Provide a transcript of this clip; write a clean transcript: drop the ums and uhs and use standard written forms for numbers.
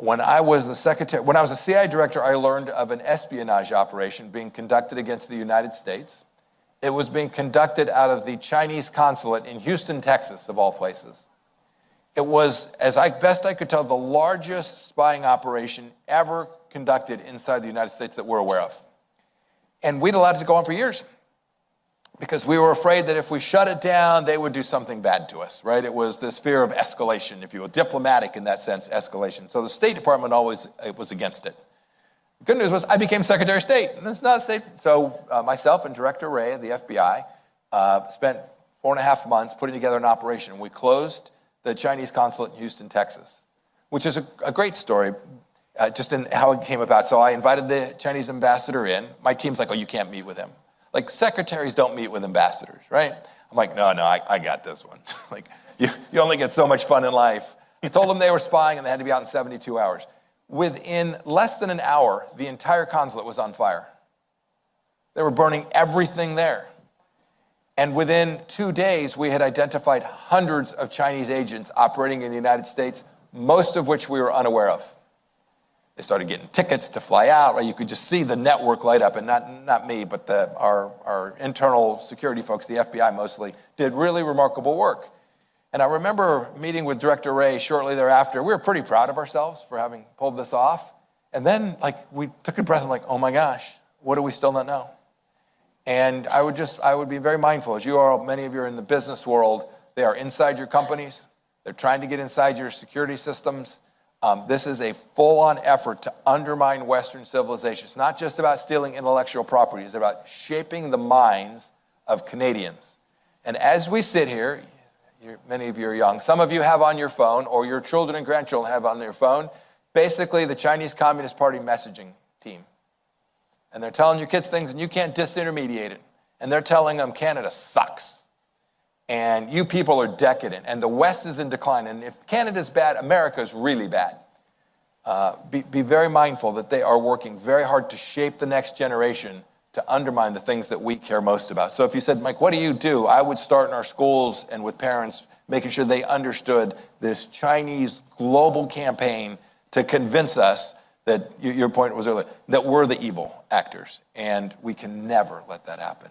When I was a CIA director, I learned of an espionage operation being conducted against the United States. It was being conducted out of the Chinese consulate in Houston, Texas, of all places. It was, best I could tell, the largest spying operation ever conducted inside the United States that we're aware of. And we'd allowed it to go on for years because we were afraid that if we shut it down, they would do something bad to us, right? It was this fear of escalation, if you will, diplomatic in that sense, escalation. So the State Department always was against it. The good news was I became Secretary of State, and it's not a state. So myself and Director Wray of the FBI spent 4.5 months putting together an operation. We closed the Chinese consulate in Houston, Texas, which is a great story, just in how it came about. So I invited the Chinese ambassador in. My team's like, oh, you can't meet with him. Like, secretaries don't meet with ambassadors, right? I'm like, no, I got this one. Like, you only get so much fun in life. I told them they were spying and they had to be out in 72 hours. Within less than an hour, the entire consulate was on fire. They were burning everything there. And within 2 days, we had identified hundreds of Chinese agents operating in the United States, most of which we were unaware of. They started getting tickets to fly out, right? You could just see the network light up, and not me, but our internal security folks, the FBI mostly, did really remarkable work. And I remember meeting with Director Wray shortly thereafter. We were pretty proud of ourselves for having pulled this off. And then, we took a breath and oh my gosh, what do we still not know? And I would be very mindful, as many of you are in the business world, they are inside your companies. They're trying to get inside your security systems. This is a full-on effort to undermine Western civilization. It's not just about stealing intellectual property. It's about shaping the minds of Canadians. And as we sit here, many of you are young. Some of you have on your phone, or your children and grandchildren have on their phone, basically the Chinese Communist Party messaging team. And they're telling your kids things, and you can't disintermediate it. And they're telling them Canada sucks. And you people are decadent, and the West is in decline. And if Canada's bad, America's really bad. Be very mindful that they are working very hard to shape the next generation to undermine the things that we care most about. So if you said, Mike, what do? I would start in our schools and with parents, making sure they understood this Chinese global campaign to convince us that, your point was earlier, that we're the evil actors. And we can never let that happen.